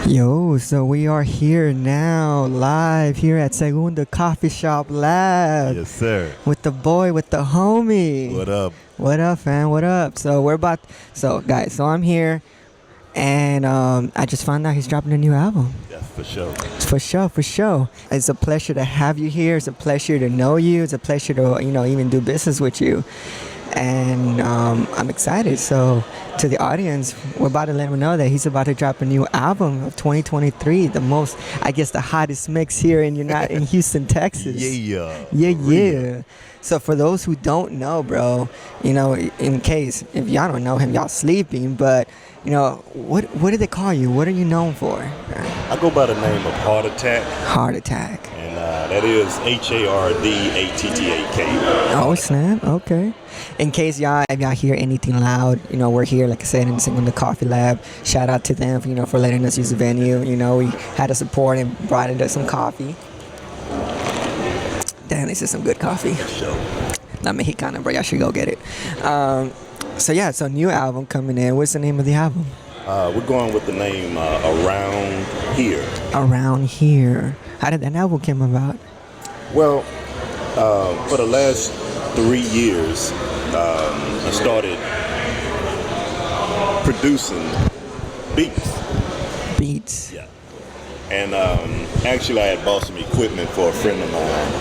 Yo, so we are here now, live here at Segunda Coffee Shop Lab. Yes, sir. With the boy, with the homie. What up? What up, fam? What up? Guys, so I'm here, and I just found out he's dropping a new album. That's for sure. For sure. It's a pleasure to have you here. It's a pleasure to know you. It's a pleasure to, even do business with you. And I'm excited. So to the audience, we're about to let them know that he's about to drop a new album of 2023. The hottest mix here in Houston, Texas. Yeah. So for those who don't know, bro, in case if y'all don't know him, y'all sleeping. But what do they call you? What are you known for? I go by the name of Hardattak. Hardattak. And that is Hardattak. Oh, snap. Okay. In case if y'all hear anything loud, we're here, like I said, in the Coffee Lab. Shout out to them, for letting us use the venue. We had to support and brought in some coffee. Damn, this is some good coffee. Sure. La Mexicana, bro. Y'all should go get it. So new album coming in. What's the name of the album? We're going with the name Around Here. Around Here. How did that album come about? Well, for the last 3 years, I started producing beats. Yeah. And actually, I had bought some equipment for a friend of mine,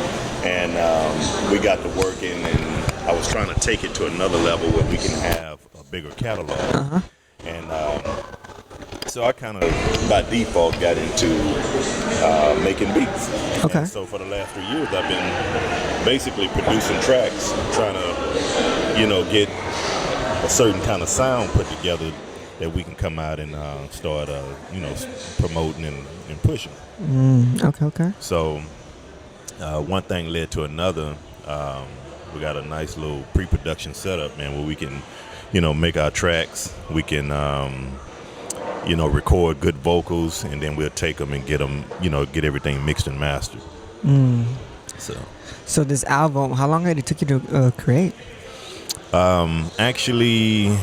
and we got to working, and I was trying to take it to another level where we can have a bigger catalog. Uh-huh. And so I kind of, by default, got into making beats. Okay. And so for the last 3 years, I've been basically producing tracks, trying to, get a certain kind of sound put together that we can come out and start, promoting and pushing. Okay. So one thing led to another. We got a nice little pre-production setup, man, where we can, make our tracks. We can, record good vocals, and then we'll take them and get them, get everything mixed and mastered. So this album, how long did it take you to create? Actually,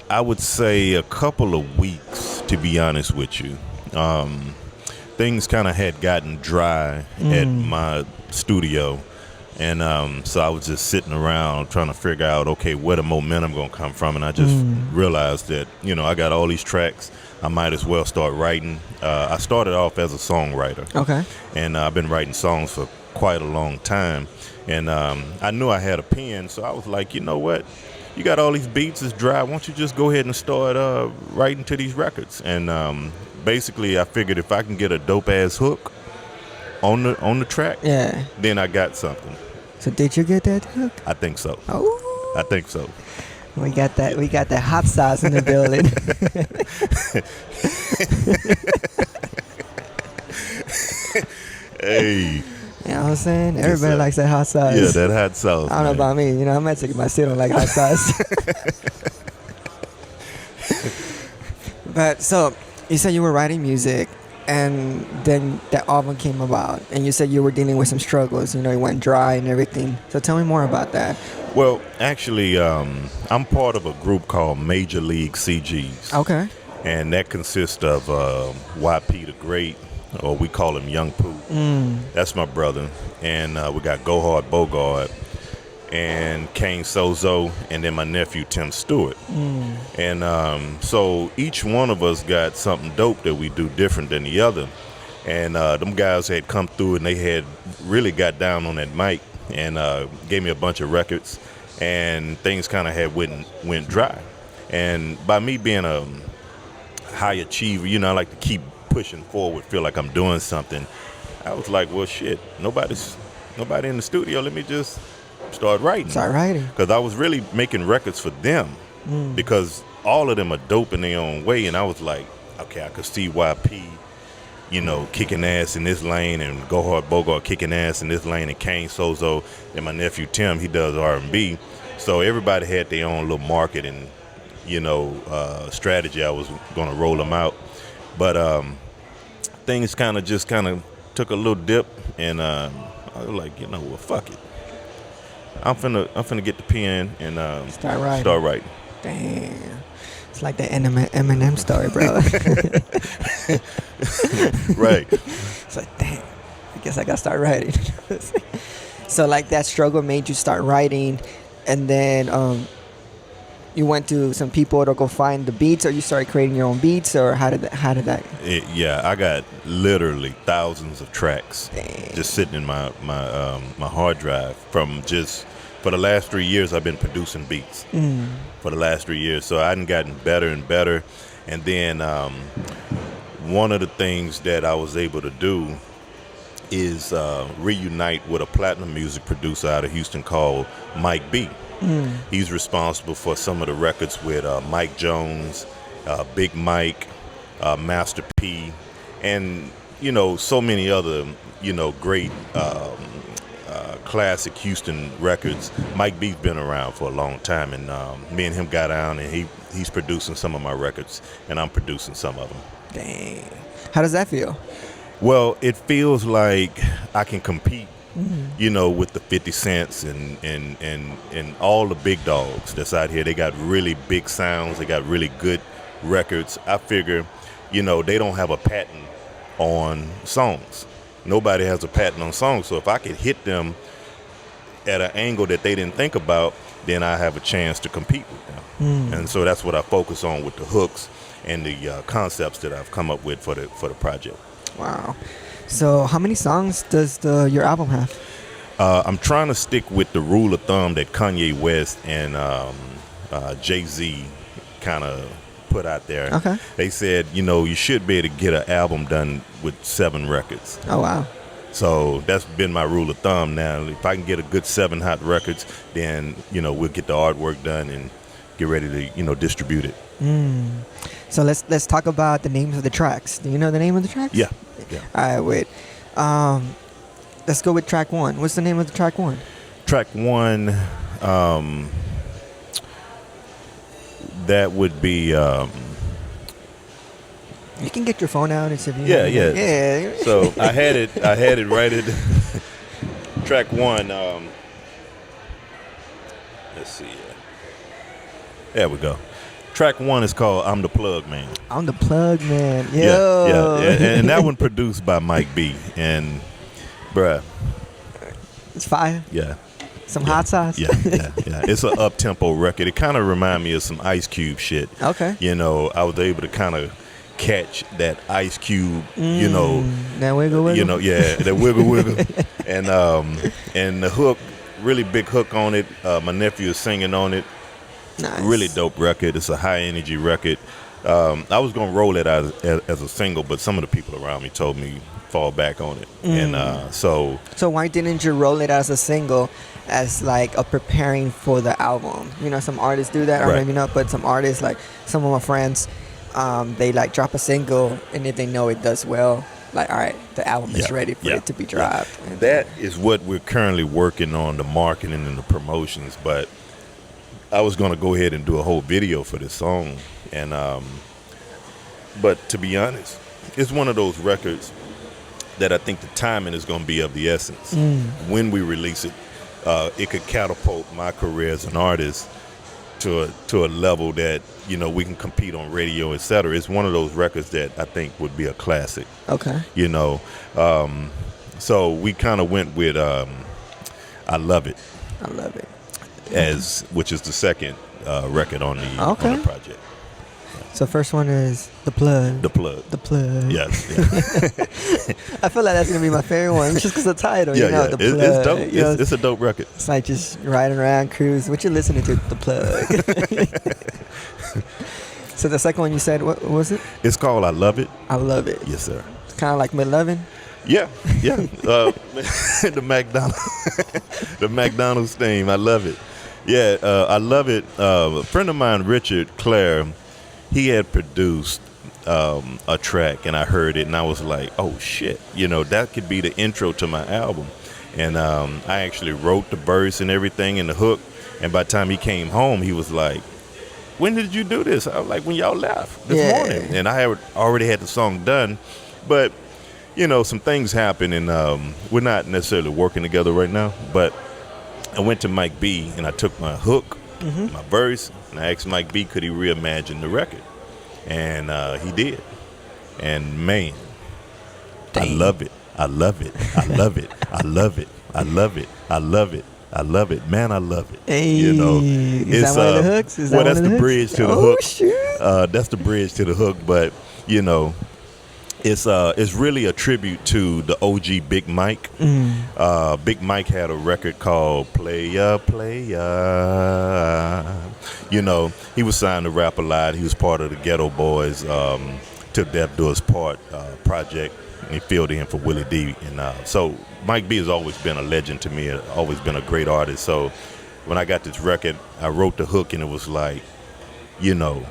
I would say a couple of weeks, to be honest with you. Things kind of had gotten dry at my studio, and so I was just sitting around trying to figure out, okay, where the momentum gonna come from, and I just realized that, I got all these tracks, I might as well start writing. I started off as a songwriter. Okay. And I've been writing songs for quite a long time, and I knew I had a pen, so I was like, you know what? You got all these beats, it's dry. Why don't you just go ahead and start writing to these records? And basically, I figured if I can get a dope ass hook on the track, yeah, then I got something. So did you get that hook? I think so. Oh, I think so. We got that. We got that hot sauce in the building. Hey. You know what I'm saying? Everybody likes that hot sauce. Yeah, that hot sauce. I don't know about me. I might take my still don't like hot sauce. But so you said you were writing music, and then that album came about, and you said you were dealing with some struggles. It went dry and everything. So tell me more about that. Well, actually, I'm part of a group called Major League CGs. Okay. And that consists of YP the Great, or we call him Young Pooh. That's my brother. And we got Gohard Boegard and Kane Sozo, and then my nephew Tim Stewart. And so each one of us got something dope that we do different than the other. And them guys had come through, and they had really got down on that mic and gave me a bunch of records, and things kind of had went dry. And by me being a high achiever, I like to keep pushing forward, feel like I'm doing something. I was like, well, shit, nobody in the studio. Let me just start writing. Because I was really making records for them, because all of them are dope in their own way. And I was like, okay, I could see YP, kicking ass in this lane, and Gohard Boegard kicking ass in this lane, and Kane Sozo, and my nephew Tim, he does R&B. So everybody had their own little market and, strategy. I was going to roll them out. But things kind of took a little dip, and I was like, well, fuck it. I'm finna get the pen and start writing. Damn. It's like the Eminem story, bro. Right. It's like, damn, I guess I gotta start writing. So like that struggle made you start writing, and then you went to some people to go find the beats, or you started creating your own beats, or how did that? Yeah, I got literally thousands of tracks just sitting in my hard drive from just for the last 3 years. I've been producing beats for the last 3 years, so I've gotten better and better. And then one of the things that I was able to do is reunite with a platinum music producer out of Houston called Mike B. He's responsible for some of the records with Mike Jones, Big Mike, Master P, and so many other great classic Houston records. Mike B's been around for a long time, and me and him got down, and he's producing some of my records, and I'm producing some of them. Dang, how does that feel? Well, it feels like I can compete, with the 50 Cents and all the big dogs that's out here. They got really big sounds. They got really good records. I figure, they don't have a patent on songs. Nobody has a patent on songs. So if I could hit them at an angle that they didn't think about, then I have a chance to compete with them. And so that's what I focus on with the hooks and the concepts that I've come up with for the project. Wow. So how many songs does your album have? I'm trying to stick with the rule of thumb that Kanye West and Jay-Z kind of put out there. Okay. They said, you should be able to get an album done with 7 records. Oh, wow. So that's been my rule of thumb now. If I can get a good 7 hot records, then, we'll get the artwork done and get ready to, distribute it. So let's talk about the names of the tracks. Do you know the name of the tracks? Yeah. All right, wait. Let's go with track 1. What's the name of the track 1? Track 1, that would be... You can get your phone out and see if you Yeah. So I had it right at track 1. Let's see. There we go. Track 1 is called "I'm the Plug Man." I'm the Plug Man. Yo. Yeah. And that one produced by Mike B. And, bruh. It's fire. Yeah. Some hot sauce. Yeah. It's an up-tempo record. It kind of reminds me of some Ice Cube shit. Okay. I was able to kind of catch that Ice Cube, that wiggle. that wiggle. And the hook, really big hook on it. My nephew is singing on it. Nice. Really dope record. It's a high energy record. I was gonna roll it as a single, but some of the people around me told me fall back on it. And so why didn't you roll it as a single, as like a preparing for the album? Some artists do that, or Right. maybe not, but some artists, like some of my friends, they like drop a single, and if they know it does well, like, all right, the album is ready for it to be dropped. And that is what we're currently working on, the marketing and the promotions. But I was going to go ahead and do a whole video for this song. And but to be honest, it's one of those records that I think the timing is going to be of the essence. When we release it, it could catapult my career as an artist to a level that, we can compete on radio, etc. It's one of those records that I think would be a classic. Okay. So we kind of went with I Love It. I love it. Which is the second record on the project. So first one is The Plug. The Plug. The Plug. Yes. I feel like that's gonna be my favorite one, just because of the title. The Plug. It's dope. It's a dope record. It's like just riding around, cruise. What you listening to? The Plug. So the second one you said, what was it? It's called I Love It. I Love It. Yes, sir. It's kind of like McLovin. Yeah. The McDonald's theme. I love it. Yeah, I love it. A friend of mine, Richard Clare, he had produced a track, and I heard it, and I was like, oh, shit. That could be the intro to my album. And I actually wrote the verse and everything and the hook. And by the time he came home, he was like, when did you do this? I was like, when y'all left this morning. And I already had the song done. But, some things happen, and we're not necessarily working together right now. But I went to Mike B, and I took my hook my verse, and I asked Mike B, could he reimagine the record? And he did. And man, I love it. I love it. I love it. I love it. I love it. I love it. I love it. Man, I love it. Hey, you know, is that one of the hooks? Is that that's one of the the bridge hooks? to the Oh, hook. shoot. That's the bridge to the hook. But you know, it's really a tribute to the OG Big Mike. Big Mike had a record called Playa Playa. You know, he was signed to Rap a Lot. He was part of the Ghetto Boys to Death Do Us Part project. And he filled in for Willie D. And so Mike B has always been a legend to me, always been a great artist. So when I got this record, I wrote the hook, and it was like, you know,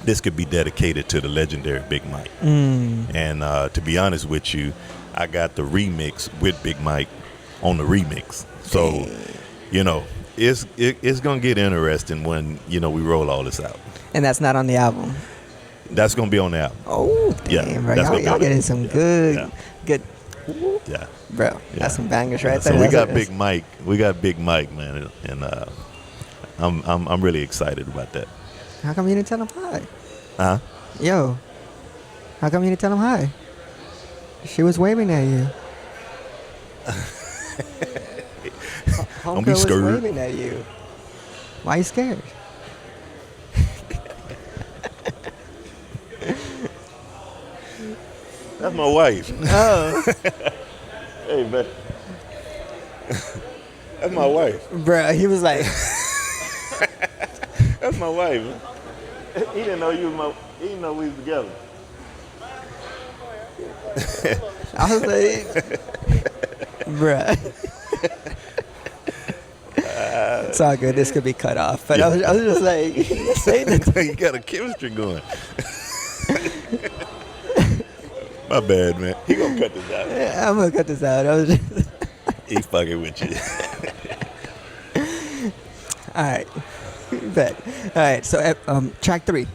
this could be dedicated to the legendary Big Mike. And to be honest with you, I got the remix with Big Mike on the remix. So, you know, it's going to get interesting when, you know, we roll all this out. And that's not on the album. That's going to be on the album. Oh, damn, bro. Y'all getting some good. Yeah. Bro, that's some bangers right there. So we got Big Mike. We got Big Mike, man. And I'm really excited about that. How come you didn't tell him hi? Huh? Yo, how come you didn't tell him hi? She was waving at you. Don't be Homegirl scared. was waving at you. Why you scared? That's my wife. Oh, Hey, man. That's my wife. bro, he was like, That's my wife. He didn't know you was my. He didn't know we was together. I was like, bruh. It's all good. This could be cut off. But I was just like, say that. You got a chemistry going. My bad, man. He gonna cut this out. Yeah, I'm gonna cut this out. I was just, He's fucking with you. all right. Bet. All right. So, track 3,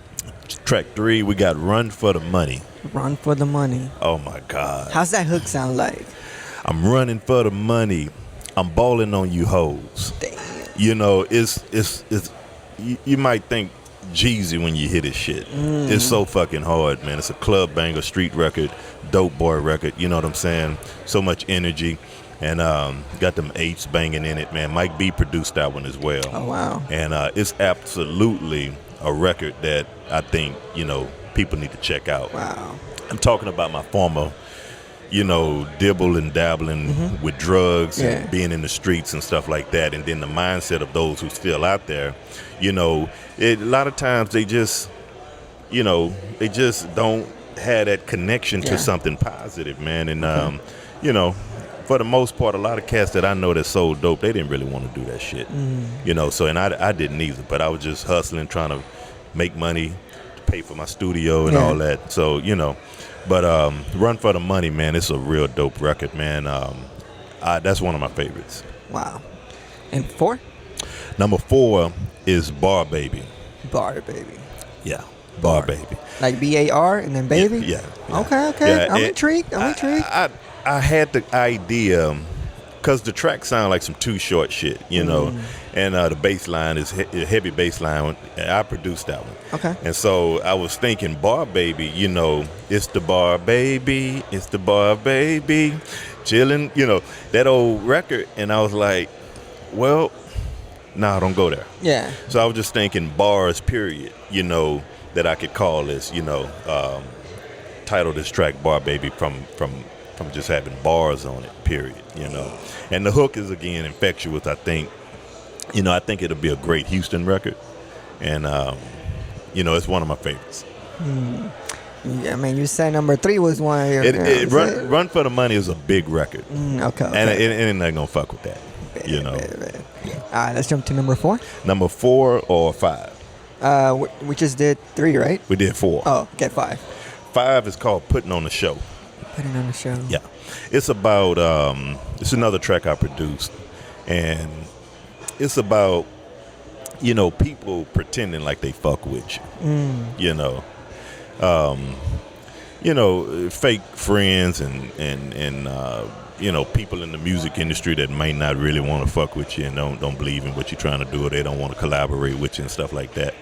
Track 3, we got Run for the Money. Run for the Money. Oh my God. How's that hook sound like? I'm running for the money. I'm balling on you hoes. Damn. You know, it's you might think Jeezy when you hear this shit. It's so fucking hard, man. It's a club banger, street record, dope boy record. You know what I'm saying? So much energy. And got them eights banging in it, man. Mike B produced that one as well. Oh, wow. And it's absolutely a record that I think, you know, people need to check out. Wow. I'm talking about my former, you know, dibble and dabbling with drugs and being in the streets and stuff like that. And then the mindset of those who still out there, you know, a lot of times they just, you know, they just don't have that connection to something positive, man. And, you know, for the most part, a lot of cats that I know that sold dope, they didn't really want to do that shit. You know, so, and I didn't either, but I was just hustling, trying to make money to pay for my studio and all that. So, you know, but Run for the Money, man, it's a real dope record, man. That's one of my favorites. Wow. And 4? Number 4 is Bar Baby. Bar Baby. Yeah, Bar Baby. Like BAR and then Baby? Yeah. Okay. Yeah, I'm intrigued. I had the idea because the tracks sound like some Too Short shit, you know, and the bass line is heavy bass line. I produced that one. Okay. And so I was thinking Bar Baby, you know, it's the Bar Baby, it's the Bar Baby, chilling, you know, that old record. And I was like, well, nah, don't go there. Yeah. So I was just thinking bars, period, you know, that I could call this, you know, title this track Bar Baby from just having bars on it, period, you know. And the hook is, again, infectious, I think. You know, I think it'll be a great Houston record. And, you know, it's one of my favorites. Yeah, I mean, you said number 3 was one of your... Run for the Money is a big record. Okay. And they're not going to fuck with that, you know. All right, let's jump to number 4. Number 4 or 5? We just did 3, right? We did 4. Oh, okay, 5. 5 is called Putting on the Show. Putting on the show. Yeah. It's about, it's another track I produced. And it's about, you know, people pretending like they fuck with you. You know, fake friends and people in the music industry that may not really want to fuck with you and don't believe in what you're trying to do, or they don't want to collaborate with you and stuff like that.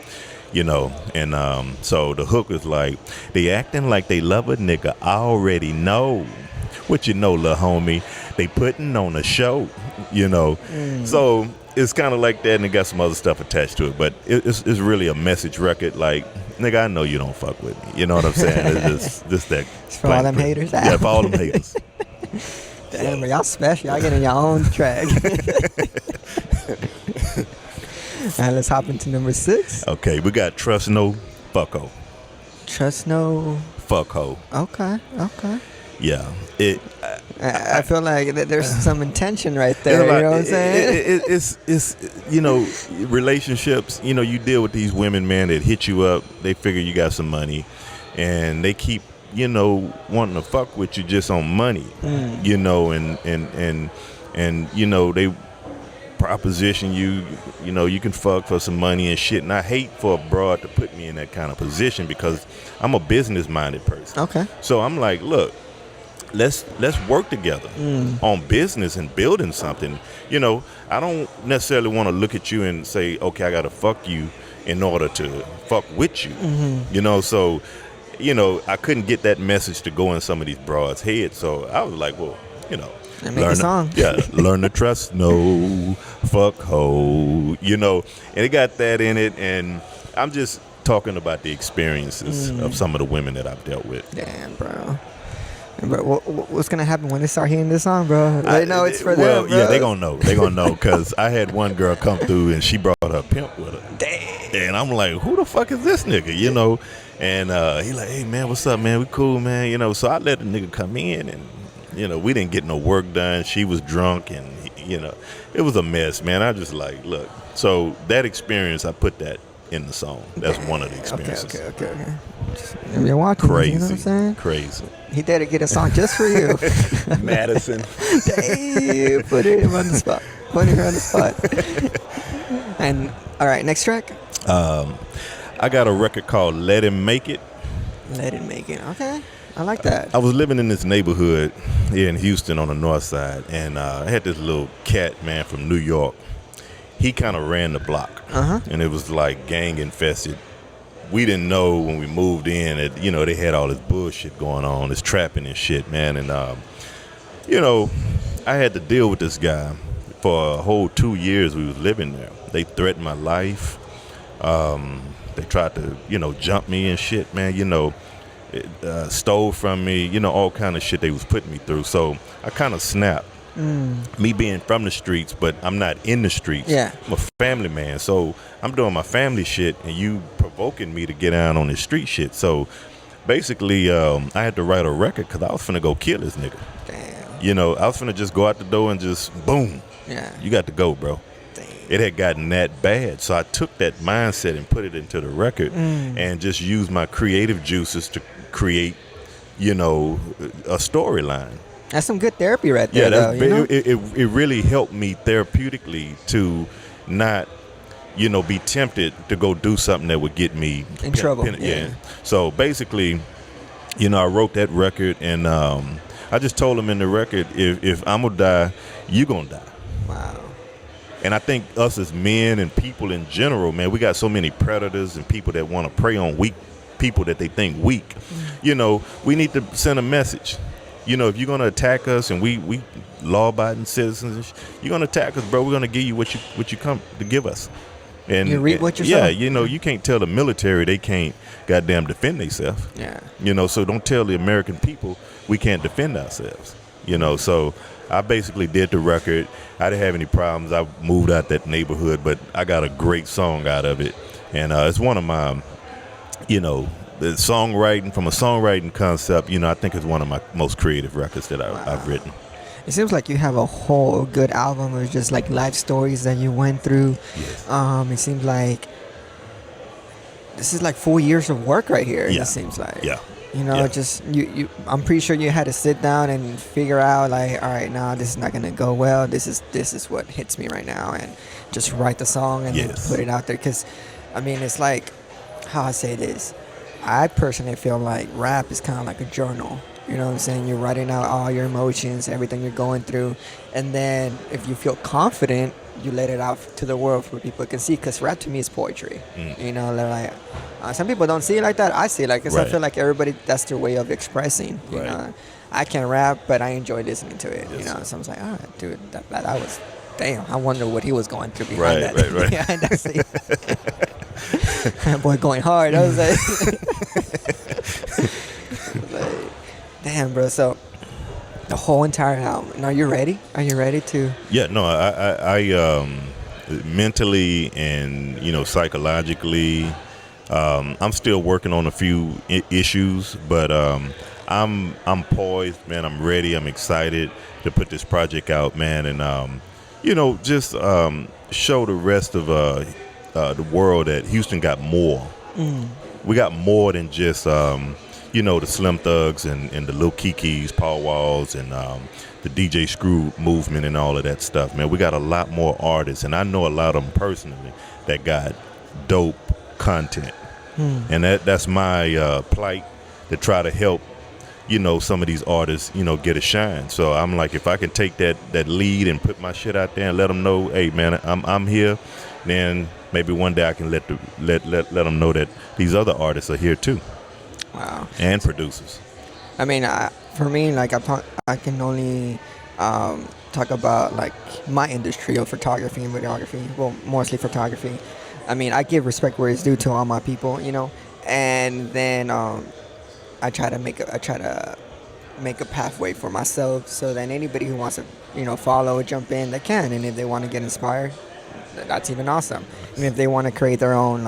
And so the hook is like, they acting like they love a nigga, I already know. What you know, little homie, they putting on a show, So it's kind of like that, and it got some other stuff attached to it. But it's really a message record. Like, nigga, I know you don't fuck with me. You know what I'm saying? It's just that. It's for all them haters. Yeah, for all them haters. Damn, but y'all special. Y'all getting your own track. All right, let's hop into number 6. Okay, we got Trust No, Fuck Ho. Trust No. Fuck Ho. Okay. Yeah. I feel like there's some intention right there. You know what I'm saying? It's relationships. You deal with these women, man, that hit you up. They figure you got some money, and they keep wanting to fuck with you just on money. And they proposition you. You can fuck for some money and shit. And I hate for a broad to put me in that kind of position because I'm a business minded person. Okay. So I'm like, look. Let's work together on business and building something. I don't necessarily want to look at you and say, okay, I got to fuck you in order to fuck with you. So, I couldn't get that message to go in some of these broads' heads. So I was like, well, and make a song. Learn to trust no, fuck ho, and it got that in it. And I'm just talking about the experiences of some of the women that I've dealt with. Damn, bro. Bro, what's gonna happen when they start hearing this song, bro? They know it's for them, bro. Yeah, they gonna know because I had one girl come through and she brought her pimp with her. Damn. And I'm like, who the fuck is this nigga? And he like, hey man, what's up, man? We cool, man. So I let the nigga come in, and we didn't get no work done. She was drunk, and it was a mess, man. I just like, look. So that experience, I put that in the song. That's one of the experiences. Okay. You're watching, crazy, you know what I'm saying? Crazy. He dedicated a song just for you. Madison. Damn, put him on the spot. Put her on the spot. And all right, next track. I got a record called Let Him Make It. Let Him Make It. Okay, I like that. I was living in this neighborhood here in Houston on the north side, and I had this little cat, man, from New York. He kind of ran the block, and it was like gang infested. We didn't know when we moved in that, they had all this bullshit going on, this trapping and shit, man. And, I had to deal with this guy for a whole 2 years we was living there. They threatened my life. They tried to, jump me and shit, man, stole from me, all kind of shit they was putting me through. So I kind of snapped. Me being from the streets, but I'm not in the streets. Yeah. I'm a family man, so I'm doing my family shit, and you provoking me to get down on this street shit. So basically, I had to write a record because I was finna go kill this nigga. Damn. I was finna just go out the door and just boom. Yeah. You got to go, bro. Damn. It had gotten that bad, so I took that mindset and put it into the record, and just used my creative juices to create, a storyline. That's some good therapy right there. Yeah, it really helped me therapeutically to not, be tempted to go do something that would get me in trouble. Yeah. So basically, I wrote that record, and I just told him in the record, if I'm gonna die, you gonna die. Wow. And I think us as men and people in general, man, we got so many predators and people that want to prey on weak people that they think weak. We need to send a message. If you're gonna attack us, and we law-abiding citizens, you're gonna attack us, bro. We're gonna give you what you come to give us. And you reap what you sow. sow. Yeah, you can't tell the military they can't goddamn defend themselves. Yeah. So don't tell the American people we can't defend ourselves. So I basically did the record. I didn't have any problems. I moved out that neighborhood, but I got a great song out of it, and it's one of my, the songwriting, from a songwriting concept, I think it's one of my most creative records that I've written. It seems like you have a whole good album of just like life stories that you went through. Yes. It seems like this is like 4 years of work right here. Yeah. It seems like. Yeah. Just you. I'm pretty sure you had to sit down and figure out like, all right, now this is not gonna go well. This is what hits me right now, and just write the song and then put it out there. Because, it's like, how I say this. I personally feel like rap is kind of like a journal. You know what I'm saying? You're writing out all your emotions, everything you're going through. And then if you feel confident, you let it out to the world for people can see. Because rap to me is poetry. You know, they're like, some people don't see it like that. I see it like, because I feel like everybody, that's their way of expressing. You know, I can rap, but I enjoy listening to it. You know, so I was like, all right, dude, that was, damn, I wonder what he was going through behind that. Right. Yeah, that's it. That boy going hard. I was like, damn, bro. So the whole entire album. Are you ready? Are you ready to? Yeah, no, I mentally and psychologically, I'm still working on a few issues, but I'm poised, man. I'm ready. I'm excited to put this project out, man, and just show the rest of the world that Houston got more. We got more than just the Slim Thugs and the Lil Kekes, Paul Walls, and the DJ Screw movement and all of that stuff, man. We got a lot more artists, and I know a lot of them personally that got dope content. And that's my plight, to try to help some of these artists get a shine. So I'm like, if I can take that lead and put my shit out there and let them know, hey man, I'm here, then maybe one day I can let them know that these other artists are here too. Wow. And producers. I mean, for me, like I can only talk about like my industry of photography and videography. Well, mostly photography. I mean, I give respect where it's due to all my people, and then I try to make a pathway for myself, so that anybody who wants to follow or jump in, they can. And if they want to get inspired, that's even awesome. And if they want to create their own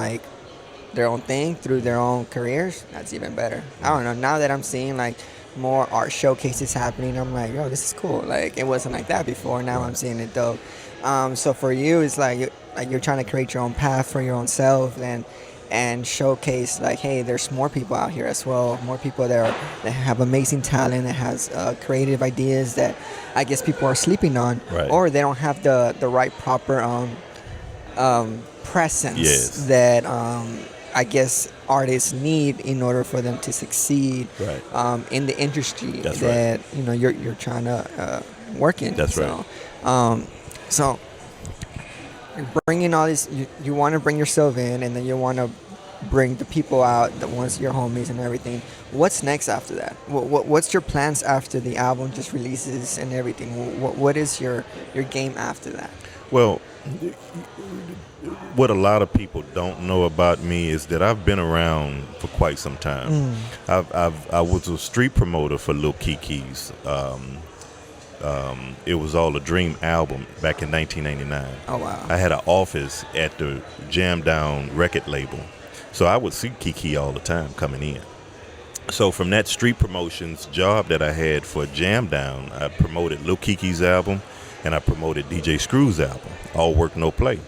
thing through their own careers, that's even better. I don't know, now that I'm seeing like more art showcases happening, I'm like, yo, this is cool. Like, it wasn't like that before. Now I'm seeing it dope. So for you, it's like you're trying to create your own path for your own self, and showcase like, hey, there's more people out here as well, more people that have amazing talent, that has creative ideas that I guess people are sleeping on, or they don't have the right proper presence that I guess artists need in order for them to succeed in the industry that you're trying to work in. That's right. So you're bringing all this, you want to bring yourself in, and then you want to bring the people out, the ones, your homies and everything. What's next after that? What's your plans after the album just releases and everything? What is your game after that? Well, what a lot of people don't know about me is that I've been around for quite some time. I was a street promoter for Lil Keke's. It was all a Dream album back in 1999. Oh wow! I had an office at the Jam Down record label, so I would see Keke all the time coming in. So from that street promotions job that I had for Jam Down, I promoted Lil Keke's album, and I promoted DJ Screw's album, All Work No Play.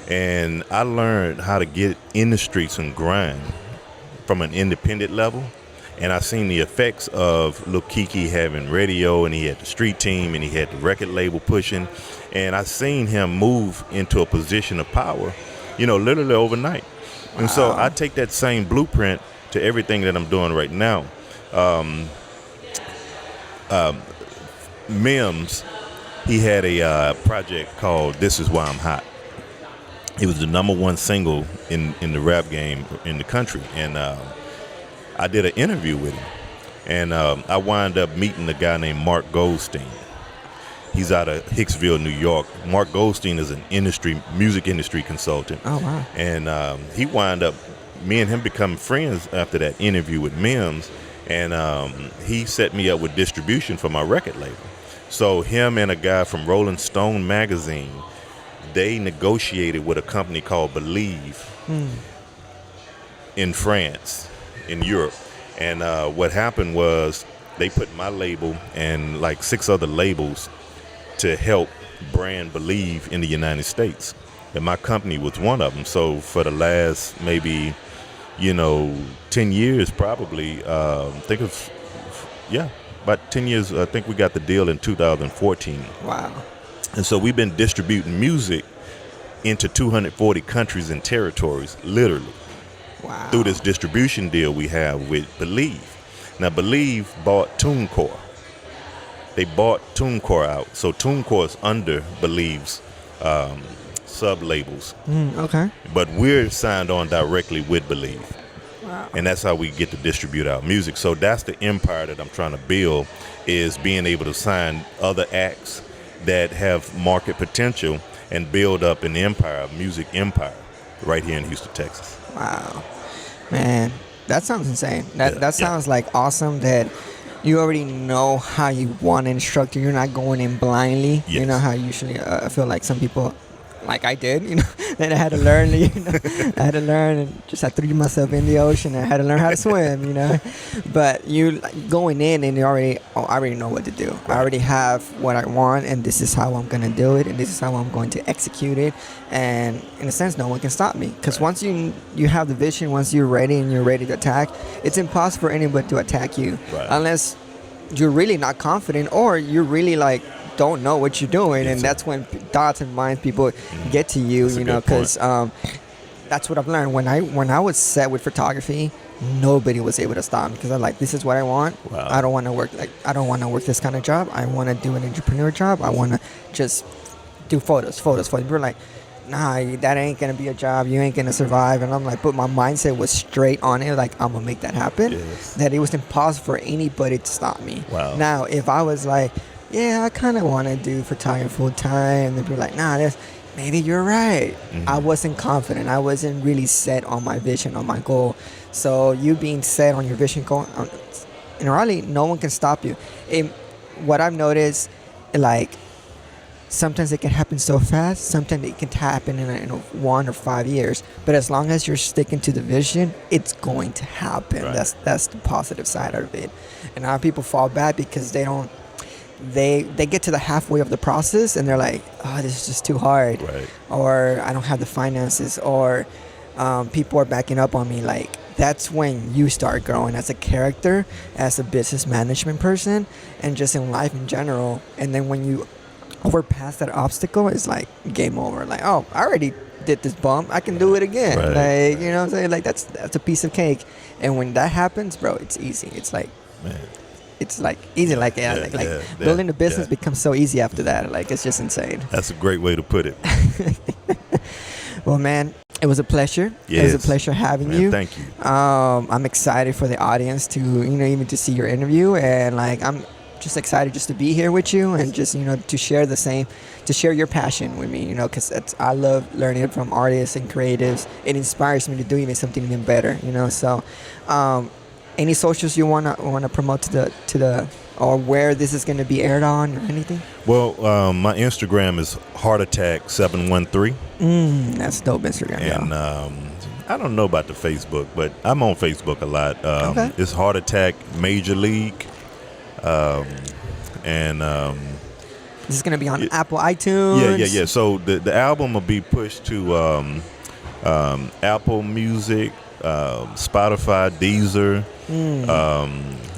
And I learned how to get in the streets and grind from an independent level. And I seen the effects of Lil Keke having radio, and he had the street team, and he had the record label pushing. And I seen him move into a position of power, literally overnight. Wow. And so I take that same blueprint to everything that I'm doing right now. Mims, he had a project called This Is Why I'm Hot. It was the #1 single in the rap game in the country. And I did an interview with him. And I wound up meeting a guy named Mark Goldstein. He's out of Hicksville, New York. Mark Goldstein is an music industry consultant. Oh, wow. And he wound up, me and him becoming friends after that interview with Mims. And he set me up with distribution for my record label. So him and a guy from Rolling Stone magazine, they negotiated with a company called Believe in France, in Europe. And what happened was they put my label and like 6 other labels to help brand Believe in the United States. And my company was one of them. So for the last maybe, 10 years probably, about 10 years, I think we got the deal in 2014. Wow. And so we've been distributing music into 240 countries and territories, literally. Wow. Through this distribution deal we have with Believe. Now, Believe bought TuneCore. They bought TuneCore out. So TuneCore is under Believe's sub-labels. Okay. But we're signed on directly with Believe. Wow. And that's how we get to distribute our music. So that's the empire that I'm trying to build, is being able to sign other acts that have market potential and build up an empire, a music empire, right here in Houston, Texas. Wow. Man, that sounds insane. That sounds like awesome that you already know how you want an instructor. You're not going in blindly. Yes. You know how usually I feel like some people, like I did, then I had to learn, I had to learn and just I threw myself in the ocean and I had to learn how to swim, But you going in and I already know what to do. Right. I already have what I want and this is how I'm going to do it and this is how I'm going to execute it. And in a sense, no one can stop me. Because once you have the vision, once you're ready and you're ready to attack, it's impossible for anybody to attack you. Right. Unless you're really not confident or you're really like, don't know what you're doing, and that's when thoughts and minds people get to you, because that's what I've learned. When I was set with photography, nobody was able to stop me because I'm like, this is what I want. Wow. I don't want to work this kind of job. I want to do an entrepreneur job. I want to just do photos. People are like, nah, that ain't gonna be a job. You ain't gonna survive. And I'm like, but my mindset was straight on it. Like, I'm gonna make that happen. Yes. That it was impossible for anybody to stop me. Wow. Now, if I was like, yeah, I kind of want to do photography full time. And they'd be like, nah, maybe you're right. Mm-hmm. I wasn't confident. I wasn't really set on my vision, on my goal. So you being set on your vision goal, in reality, no one can stop you. What I've noticed, like, sometimes it can happen so fast. Sometimes it can happen in 1 or 5 years. But as long as you're sticking to the vision, it's going to happen. Right. That's the positive side of it. And now people fall back because they don't. They get to the halfway of the process and they're like, oh, this is just too hard. Right. Or I don't have the finances, or people are backing up on me. Like, that's when you start growing as a character, as a business management person, and just in life in general. And then when you overpass that obstacle, it's like game over. Like, oh, I already did this bump, I can do it again. Right. Like, you know what I'm saying? Like, that's a piece of cake. And when that happens, bro, it's easy. It's like, Man. it's like easy, building a business becomes so easy after that. Like, it's just insane. That's a great way to put it. Well, man, it was a pleasure. Yes. It was a pleasure having you. Thank you. I'm excited for the audience to, even to see your interview, and like, I'm just excited just to be here with you and just, to share your passion with me, because I love learning from artists and creatives. It inspires me to do even something even better, So, any socials you wanna promote to the or where this is gonna be aired on or anything? Well, my Instagram is Hardattak 713. That's dope Instagram. And I don't know about the Facebook, but I'm on Facebook a lot. Okay. It's Hardattak Major League. This is gonna be on Apple iTunes. Yeah. So the album will be pushed to Apple Music, Spotify, Deezer.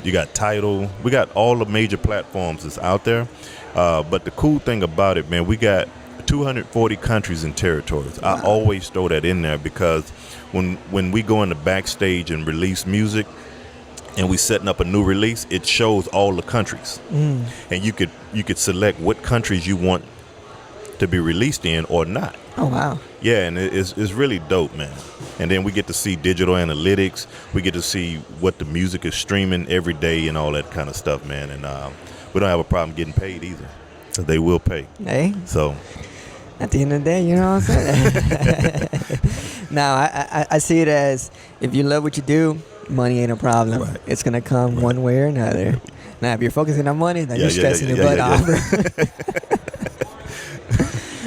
You got Tidal. We got all the major platforms that's out there. But the cool thing about it, man, we got 240 countries and territories. Wow. I always throw that in there because when we go in the backstage and release music and we setting up a new release, it shows all the countries. And you could select what countries you want to be released in or not. Oh, wow. Yeah, and it's really dope, man. And then we get to see digital analytics. We get to see what the music is streaming every day and all that kind of stuff, man. And we don't have a problem getting paid either. So they will pay. Hey. So at the end of the day, you know what I'm saying? Now, I see it as if you love what you do, money ain't a problem. Right. It's going to come one way or another. Now, if you're focusing on money, then you're stressing your butt off.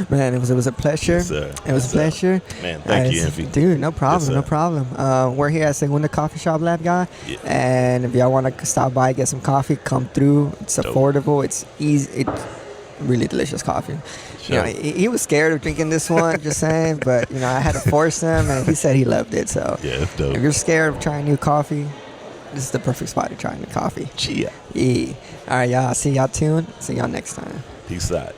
Man, it was a pleasure. Yes, sir. It was a pleasure. Man, thank you, Envy. Dude, no problem, Yes, no problem. We're here at Segunda Coffee Shop, Lab Guy. Yeah. And if y'all want to stop by, get some coffee, come through. It's Dope. affordable. It's easy. It's really delicious coffee. Sure. He was scared of drinking this one, just saying. But, I had to force him, and he said he loved it. So Yeah, it's dope. if you're scared of trying new coffee, this is the perfect spot to try new coffee. Chia. Yeah. All right, y'all. See y'all tuned. See y'all next time. Peace out.